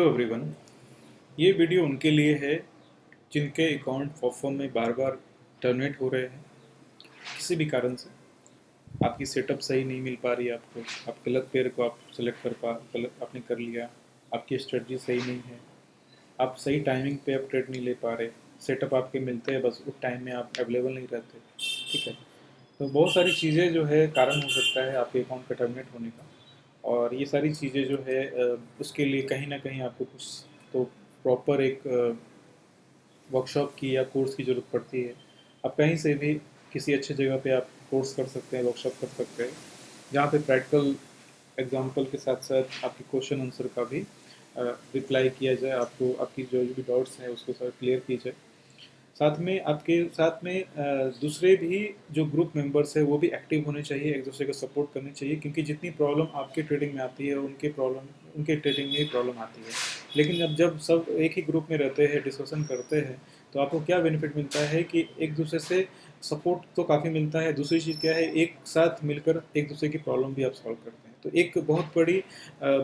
Hello everyone. ये video उनके लिए है जिनके अकाउंट परफॉर्म में बार बार टर्मिनेट हो रहे हैं किसी भी कारण से। आपकी सेटअप सही नहीं मिल पा रही है आपको, आप गलत पेयर को आप सेलेक्ट गलत आपने कर लिया, आपकी स्ट्रेटजी सही नहीं है, आप सही टाइमिंग पे आप ट्रेड नहीं ले पा रहे, सेटअप आपके मिलते हैं बस उस टाइम में आप अवेलेबल नहीं रहते। ठीक है, तो बहुत सारी चीज़ें जो है कारण हो सकता है आपके अकाउंट का टर्मिनेट होने का। और ये सारी चीज़ें जो है उसके लिए कहीं ना कहीं आपको कुछ तो प्रॉपर एक वर्कशॉप की या कोर्स की ज़रूरत पड़ती है। आप कहीं से भी किसी अच्छी जगह पे आप कोर्स कर सकते हैं, वर्कशॉप कर सकते हैं, जहाँ पे प्रैक्टिकल एग्जाम्पल के साथ साथ आपकी क्वेश्चन आंसर का भी रिप्लाई किया जाए, आपको आपकी जो भी डाउट्स हैं उसको सर क्लियर की जाए। साथ में आपके साथ में दूसरे भी जो ग्रुप मेंबर्स है वो भी एक्टिव होने चाहिए, एक दूसरे को सपोर्ट करनी चाहिए, क्योंकि जितनी प्रॉब्लम आपके ट्रेडिंग में आती है उनके ट्रेडिंग में ही प्रॉब्लम आती है। लेकिन जब सब एक ही ग्रुप में रहते हैं, डिस्कशन करते हैं, तो आपको क्या बेनिफिट मिलता है कि एक दूसरे से सपोर्ट तो काफ़ी मिलता है। दूसरी चीज़ क्या है, एक साथ मिलकर एक दूसरे की प्रॉब्लम भी आप सॉल्व करते हैं। तो एक बहुत बड़ी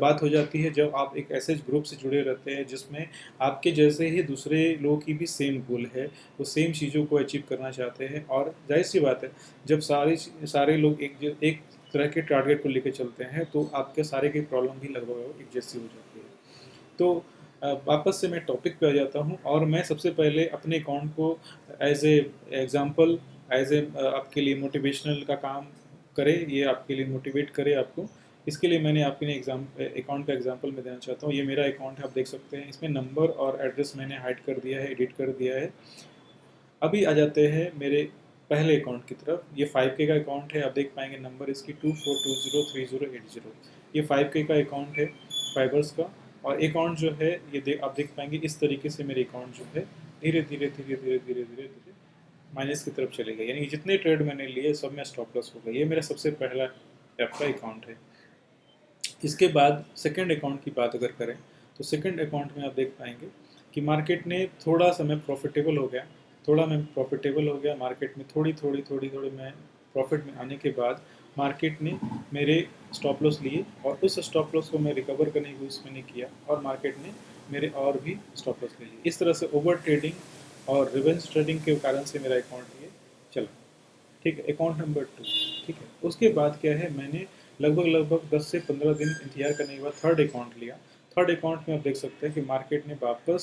बात हो जाती है जब आप एक ऐसे ग्रुप से जुड़े रहते हैं जिसमें आपके जैसे ही दूसरे लोगों की भी सेम गोल है, वो सेम चीज़ों को अचीव करना चाहते हैं। और जाहिर सी बात है, जब सारे लोग एक तरह के टारगेट को लेकर चलते हैं तो आपके सारे की प्रॉब्लम भी लगभग एक जैसी हो जाती है। तो वापस से मैं टॉपिक पे आ जाता हूँ और मैं सबसे पहले अपने अकाउंट को as a example, as a आपके लिए मोटिवेशनल का काम करे, ये आपके लिए मोटिवेट करे आपको। इसके लिए मैंने अपने अकाउंट का एग्जांपल मैं देना चाहता हूँ। ये मेरा अकाउंट है, आप देख सकते हैं, इसमें नंबर और एड्रेस मैंने हाइड कर दिया है, एडिट कर दिया है। अभी आ जाते हैं मेरे पहले अकाउंट की तरफ। ये 5K का अकाउंट है, आप देख पाएंगे नंबर इसकी 24203080। ये 5K का अकाउंट है फाइबर्स का। और अकाउंट जो है ये आप देख पाएंगे इस तरीके से मेरे अकाउंट जो है धीरे धीरे धीरे धीरे धीरे धीरे धीरे माइनस की तरफ चले गए, यानी कि जितने ट्रेड मैंने लिए सब में स्टॉप लॉस हो गए। ये मेरा सबसे पहला आपका अकाउंट है। इसके बाद सेकंड अकाउंट की बात अगर करें तो सेकंड अकाउंट में आप देख पाएंगे कि मार्केट ने थोड़ा सा मैं प्रॉफिटेबल हो गया, मार्केट में थोड़ी मैं प्रॉफिट में आने के बाद मार्केट ने मेरे स्टॉप लॉस लिए और उस स्टॉप लॉस को मैं रिकवर करने की कोशिश मैंने किया और मार्केट ने मेरे और भी स्टॉप लॉस ले लिए। इस तरह से ओवर ट्रेडिंग और रिवेंज ट्रेडिंग के कारण से मेरा अकाउंट ये चला। ठीक है, अकाउंट नंबर 2। ठीक है, उसके बाद क्या है, मैंने लगभग 10 से 15 दिन इंतजार करने के बाद थर्ड अकाउंट लिया। थर्ड अकाउंट में आप देख सकते हैं कि मार्केट ने वापस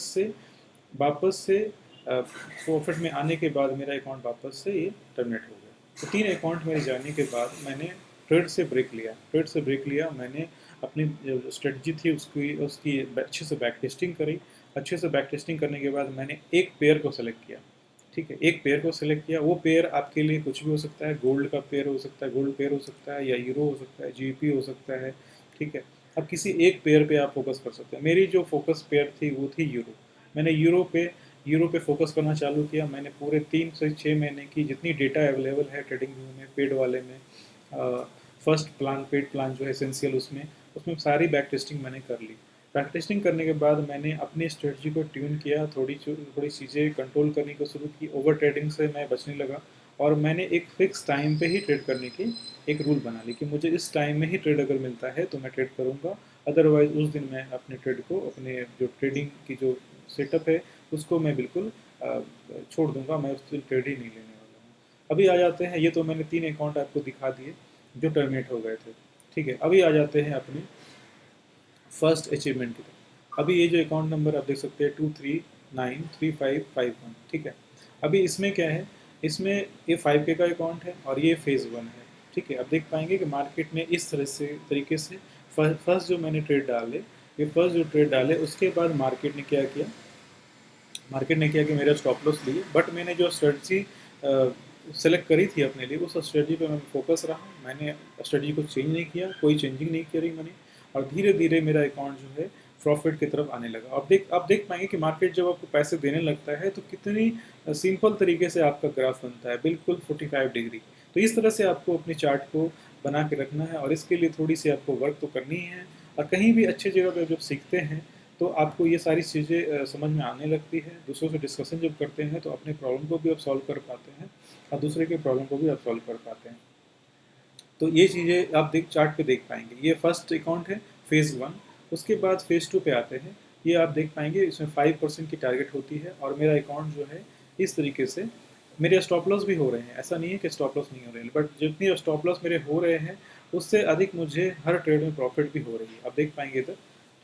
से प्रॉफिट में आने के बाद मेरा अकाउंट वापस से ये टर्मिनेट हो गया। तो 3 अकाउंट मेरे जाने के बाद मैंने ट्रेड से ब्रेक लिया। मैंने अपनी जो स्ट्रेटजी थी उसकी उसकी अच्छे से बैक टेस्टिंग करी। अच्छे से बैक टेस्टिंग करने के बाद मैंने एक पेयर को सेलेक्ट किया। ठीक है, एक पेयर को सिलेक्ट किया। वो पेयर आपके लिए कुछ भी हो सकता है, गोल्ड का पेयर हो सकता है, गोल्ड पेयर हो सकता है, या यूरो हो सकता है, जीबीपी हो सकता है। ठीक है, अब किसी एक पेयर पे आप फोकस कर सकते हैं। मेरी जो फोकस पेयर थी वो थी यूरो। मैंने यूरो पे फोकस करना चालू किया। मैंने पूरे 3 से 6 महीने की जितनी डेटा अवेलेबल है ट्रेडिंग व्यू में, पेड वाले में, फर्स्ट प्लान, पेड प्लान जो है एसेंशियल, उसमें उसमें सारी बैक टेस्टिंग मैंने कर ली। बैक टेस्टिंग करने के बाद मैंने अपनी स्ट्रेटजी को ट्यून किया, थोड़ी चीज़ें कंट्रोल करने को शुरू की, ओवर ट्रेडिंग से मैं बचने लगा। और मैंने एक फिक्स टाइम पे ही ट्रेड करने की एक रूल बना ली कि मुझे इस टाइम में ही ट्रेड अगर मिलता है तो मैं ट्रेड करूँगा, अदरवाइज उस दिन मैं अपने ट्रेड को, अपने जो ट्रेडिंग की जो सेटअप है उसको मैं बिल्कुल छोड़ दूंगा, मैं उस दिन ट्रेड ही नहीं लेने वाला हूँ। अभी आ जाते हैं, ये तो मैंने 3 अकाउंट आपको दिखा दिए जो टर्मिनेट हो गए थे। ठीक है, अभी आ जाते हैं अपने फर्स्ट अचीवमेंट की तरफ। अभी ये जो अकाउंट नंबर आप देख सकते हैं 23935551। ठीक है, अभी इसमें क्या है, इसमें ये 5K का अकाउंट है और ये फेज़ 1 है। ठीक है, अब देख पाएंगे कि मार्केट ने इस तरीके से फर्स्ट जो मैंने ट्रेड डाले, ये फर्स्ट जो ट्रेड डाले उसके बाद मार्केट ने क्या किया, कि मेरा स्टॉप लॉस लिए, बट मैंने जो स्ट्रेटजी सेलेक्ट करी थी अपने लिए उस स्ट्रेटजी पे मैं फोकस रहा। मैंने स्ट्रेटजी को चेंज नहीं किया, कोई चेंजिंग नहीं करी मैंने। और धीरे धीरे मेरा अकाउंट जो है प्रॉफिट की तरफ आने लगा। आप देख पाएंगे कि मार्केट जब आपको पैसे देने लगता है तो कितनी सिंपल तरीके से आपका ग्राफ बनता है, बिल्कुल 45 डिग्री। तो इस तरह से आपको अपने चार्ट को बना के रखना है और इसके लिए थोड़ी सी आपको वर्क तो करनी ही है। और कहीं भी अच्छी जगह पर जब सीखते हैं तो आपको ये सारी चीज़ें समझ में आने लगती है। दूसरों से डिस्कशन जब करते हैं तो अपने प्रॉब्लम को भी आप सॉल्व कर पाते हैं और दूसरे के प्रॉब्लम को भी आप सॉल्व कर पाते हैं। तो ये चीज़ें आप चार्ट पे देख पाएंगे। ये फर्स्ट अकाउंट है, फेज़ 1। उसके बाद फेज़ 2 पे आते हैं। ये आप देख पाएंगे इसमें 5% की टारगेट होती है, और मेरा अकाउंट जो है इस तरीके से, मेरे स्टॉप लॉस भी हो रहे हैं, ऐसा नहीं है कि स्टॉप लॉस नहीं हो रहे हैं, बट जितनी स्टॉप लॉस मेरे हो रहे हैं उससे अधिक मुझे हर ट्रेड में प्रॉफिट भी हो रही है। आप देख पाएंगे इधर,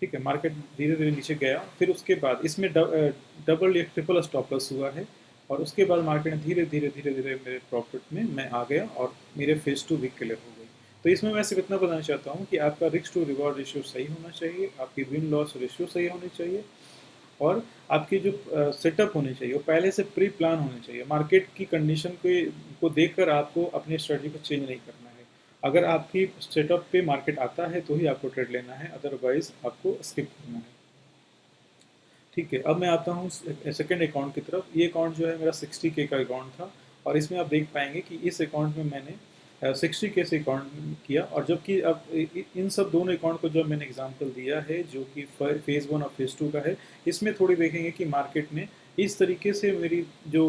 ठीक है, मार्केट धीरे धीरे नीचे गया, फिर उसके बाद इसमें डबल या ट्रिपल स्टॉप लॉस हुआ है, और उसके बाद मार्केट ने धीरे धीरे धीरे धीरे मेरे प्रॉफिट में मैं आ गया, और मेरे फेज 2 भी क्लियर हो गई। तो इसमें मैं सिर्फ इतना बताना चाहता हूँ कि आपका रिस्क टू रिवॉर्ड रेशियो सही होना चाहिए, आपकी विन लॉस रेशियो सही होनी चाहिए, और आपकी जो सेटअप होनी चाहिए वो पहले से प्री प्लान होनी चाहिए। मार्केट की कंडीशन को देखकर आपको अपनी स्ट्रेटजी को चेंज नहीं करना है। अगर आपकी सेटअप पे मार्केट आता है तो ही आपको ट्रेड लेना है, अदरवाइज आपको स्किप करना है। ठीक है, अब मैं आता हूँ सेकंड अकाउंट की तरफ। ये अकाउंट जो है मेरा 60K का अकाउंट था, और इसमें आप देख पाएंगे कि इस अकाउंट में मैंने 60K से अकाउंट किया, और जबकि अब इन सब दोनों अकाउंट को जब मैंने एग्जांपल दिया है जो कि फेज़ 1 और फेज़ 2 का है, इसमें थोड़ी देखेंगे कि मार्केट में इस तरीके से मेरी जो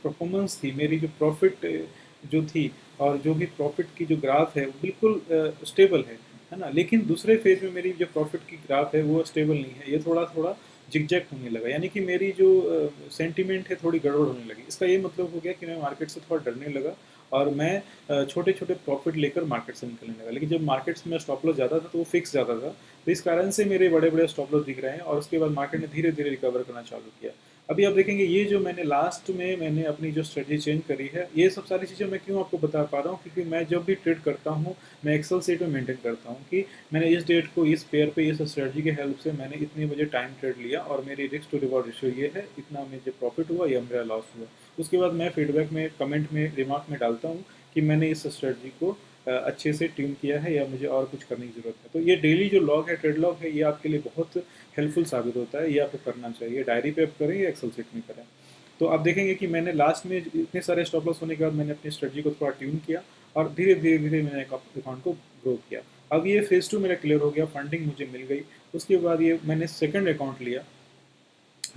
परफॉर्मेंस थी, मेरी जो प्रॉफिट जो थी, और जो भी प्रॉफिट की जो ग्राफ है वो बिल्कुल स्टेबल है ना। लेकिन दूसरे फेज में मेरी जो प्रॉफिट की ग्राफ है वो स्टेबल नहीं है, ये थोड़ा थोड़ा जिगजैग होने लगा, यानी कि मेरी जो सेंटीमेंट है थोड़ी गड़बड़ होने लगी। इसका ये मतलब हो गया कि मैं मार्केट से थोड़ा डरने लगा, और मैं छोटे छोटे प्रॉफिट लेकर मार्केट से निकलने लगा। लेकिन जब मार्केट्स में स्टॉप लॉस ज़्यादा था तो वो फिक्स ज़्यादा था, तो इस कारण से मेरे बड़े बड़े स्टॉप लॉस दिख रहे हैं, और उसके बाद मार्केट ने धीरे धीरे रिकवर करना चालू किया। अभी आप देखेंगे ये जो मैंने लास्ट में मैंने अपनी जो स्ट्रेटजी चेंज करी है, ये सब सारी चीज़ें मैं क्यों आपको बता पा रहा हूँ, क्योंकि मैं जब भी ट्रेड करता हूँ मैं एक्सेल सीट में मेंटेन करता हूँ कि मैंने इस डेट को इस पेयर पे इस स्ट्रेटजी के हेल्प से मैंने इतने बजे टाइम ट्रेड लिया, और मेरी रिस्क टू रिवॉर्ड रेशियो ये है, इतना मुझे प्रॉफिट हुआ या मेरा लॉस हुआ। उसके बाद मैं फीडबैक में, कमेंट में, रिमार्क में डालता हूँ कि मैंने इस स्ट्रेटजी को अच्छे से ट्यून किया है, या मुझे और कुछ करने की ज़रूरत है। तो ये डेली जो लॉग है, ट्रेड लॉग है, ये आपके लिए बहुत हेल्पफुल साबित होता है, ये आपको करना चाहिए। डायरी पे आप करें या एक्सेल शीट में करें। तो आप देखेंगे कि मैंने लास्ट में इतने सारे स्टॉप लॉस होने के बाद मैंने अपनी स्ट्रेटजी को थोड़ा ट्यून किया, और धीरे धीरे धीरे मैंने अकाउंट को ग्रो किया। अब ये फेज़ 2 मेरा क्लियर हो गया, फंडिंग मुझे मिल गई। उसके बाद ये मैंने सेकंड अकाउंट लिया।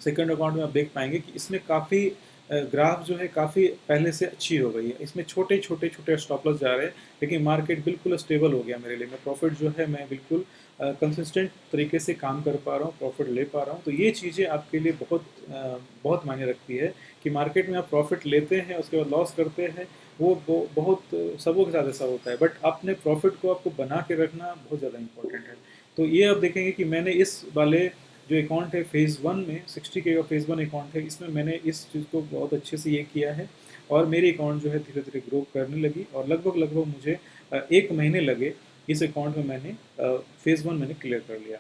सेकंड अकाउंट में आप देख पाएंगे कि इसमें काफ़ी ग्राफ जो है काफ़ी पहले से अच्छी हो गई है। इसमें छोटे छोटे छोटे स्टॉप लॉस जा रहे हैं, लेकिन मार्केट बिल्कुल स्टेबल हो गया मेरे लिए। मैं प्रॉफिट जो है मैं बिल्कुल कंसिस्टेंट तरीके से काम कर पा रहा हूँ, प्रॉफिट ले पा रहा हूँ। तो ये चीज़ें आपके लिए बहुत मायने रखती है कि मार्केट में आप प्रॉफिट लेते हैं उसके बाद लॉस करते हैं, वो बहुत सबों के साथ ऐसा होता है, बट अपने प्रॉफिट को आपको बना के रखना बहुत ज़्यादा इंपॉर्टेंट है। तो ये आप देखेंगे कि मैंने इस वाले जो अकाउंट है फेज़ 1 में 60K का फेज़ 1 अकाउंट है, इसमें मैंने इस चीज़ को बहुत अच्छे से ये किया है, और मेरी अकाउंट जो है धीरे धीरे ग्रो करने लगी, और लगभग लगभग मुझे 1 महीने लगे इस अकाउंट में। मैंने फेज़ 1 मैंने क्लियर कर लिया।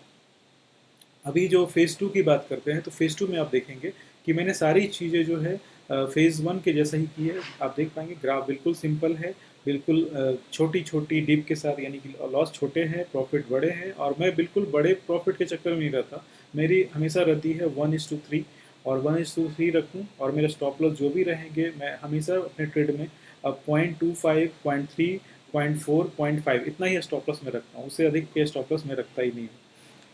अभी जो फेज़ 2 की बात करते हैं, तो फेज़ 2 में आप देखेंगे कि मैंने सारी चीज़ें जो है फेज़ 1 के जैसा ही की है। आप देख पाएंगे ग्राफ बिल्कुल सिंपल है, बिल्कुल छोटी छोटी डिप के साथ, यानी कि लॉस छोटे हैं, प्रॉफिट बड़े हैं, और मैं बिल्कुल बड़े प्रॉफिट के चक्कर में नहीं रहता। मेरी हमेशा रहती है 1:3, और 1:3 रखूँ, और मेरे स्टॉप लॉस जो भी रहेंगे मैं हमेशा अपने ट्रेड में 0.25, 0.3, 0.4, 0.5 इतना ही स्टॉप लॉस में रखता हूँ, उससे अधिक के स्टॉप लॉस में रखता ही नहीं हूँ।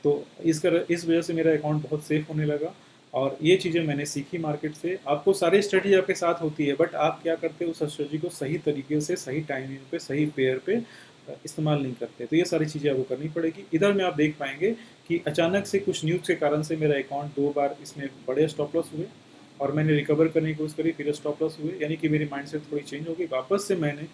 तो इस वजह से मेरा अकाउंट बहुत सेफ होने लगा, और ये चीज़ें मैंने सीखी मार्केट से। आपको सारी स्ट्रेटजी आपके साथ होती है, बट आप क्या करते हो, उस स्ट्रेटजी को सही तरीके से, सही टाइमिंग पे, सही पेयर पे इस्तेमाल नहीं करते। तो ये सारी चीज़ें आपको करनी पड़ेगी। इधर में आप देख पाएंगे कि अचानक से कुछ न्यूज़ के कारण से मेरा अकाउंट 2 बार इसमें बड़े स्टॉप लॉस हुए, और मैंने रिकवर करने की कोशिश करी, फिर स्टॉप लॉस हुए, यानी कि मेरी माइंडसेट थोड़ी चेंज हो गई। वापस से मैंने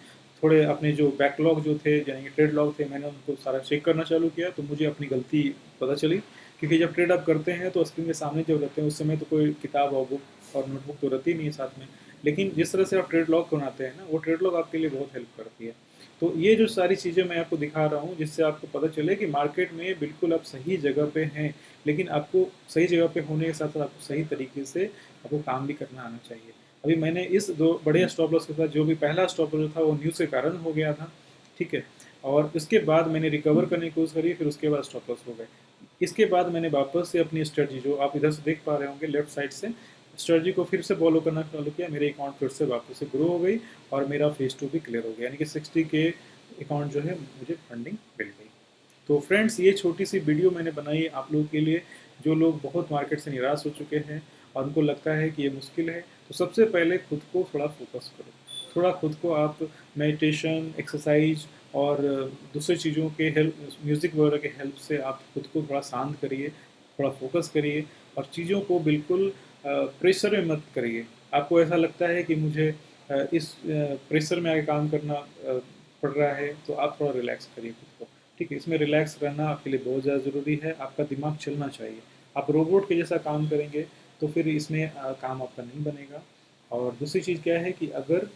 थोड़े अपने जो बैकलॉग जो थे, यानी कि ट्रेड लॉग थे, मैंने उनको सारा चेक करना चालू किया, तो मुझे अपनी गलती पता चली। क्योंकि जब ट्रेड आप करते हैं तो स्क्रीन के सामने जब रहते हैं उस समय तो कोई किताब और बुक और नोटबुक तो रहती नहीं है साथ में, लेकिन जिस तरह से आप ट्रेड लॉग बनाते हैं ना, वो ट्रेड लॉग आपके लिए बहुत हेल्प करती है। तो ये जो सारी चीज़ें मैं आपको दिखा रहा हूँ, जिससे आपको पता चले कि मार्केट में बिल्कुल आप सही जगह पे हैं, लेकिन आपको सही जगह पे होने के साथ साथ आपको सही तरीके से आपको काम भी करना आना चाहिए। अभी मैंने इस 2 बड़े स्टॉप लॉस के साथ, जो भी पहला स्टॉप लॉस था वो न्यूज़ के कारण हो गया था, ठीक है, और उसके बाद मैंने रिकवर करने की कोशिश करी, फिर उसके बाद स्टॉप लॉस हो गए। इसके बाद मैंने वापस से अपनी स्ट्रेटजी, जो आप इधर से देख पा रहे होंगे लेफ्ट साइड से, स्ट्रेटजी को फिर से फॉलो करना चालू किया। मेरे अकाउंट फिर से वापस से ग्रो हो गई, और मेरा फेज़ 2 भी क्लियर हो गया, यानी कि 60K अकाउंट जो है मुझे फंडिंग मिल गई। तो फ्रेंड्स, ये छोटी सी वीडियो मैंने बनाई आप लोगों के लिए, जो लोग बहुत मार्केट से निराश हो चुके हैं और उनको लगता है कि ये मुश्किल है। तो सबसे पहले खुद को थोड़ा फोकस करो, थोड़ा खुद को आप मेडिटेशन, एक्सरसाइज और दूसरी चीज़ों के हेल्प, म्यूज़िक वगैरह के हेल्प से आप खुद को थोड़ा शांत करिए। थोड़ा फोकस करिए और चीज़ों को बिल्कुल प्रेशर में मत करिए। आपको ऐसा लगता है कि मुझे इस प्रेशर में आगे काम करना पड़ रहा है, तो आप थोड़ा रिलैक्स करिए खुद को। ठीक है, इसमें रिलैक्स रहना आपके लिए बहुत ज़्यादा ज़रूरी है। आपका दिमाग चलना चाहिए। आप रोबोट के जैसा काम करेंगे तो फिर इसमें काम आपका नहीं बनेगा। और दूसरी चीज़ क्या है कि अगर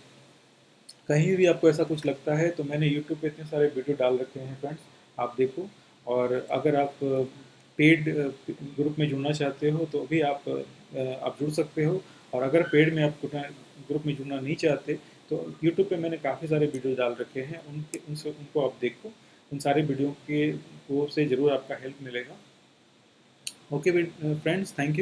कहीं भी आपको ऐसा कुछ लगता है तो मैंने यूट्यूब पे इतने सारे वीडियो डाल रखे हैं फ्रेंड्स, आप देखो। और अगर आप पेड ग्रुप में जुड़ना चाहते हो तो भी आप जुड़ सकते हो। और अगर पेड में आप ग्रुप में जुड़ना नहीं चाहते तो यूट्यूब पे मैंने काफ़ी सारे वीडियो डाल रखे हैं, उनको आप देखो। उन सारे वीडियो के वो से ज़रूर आपका हेल्प मिलेगा। Okay friends, thank you.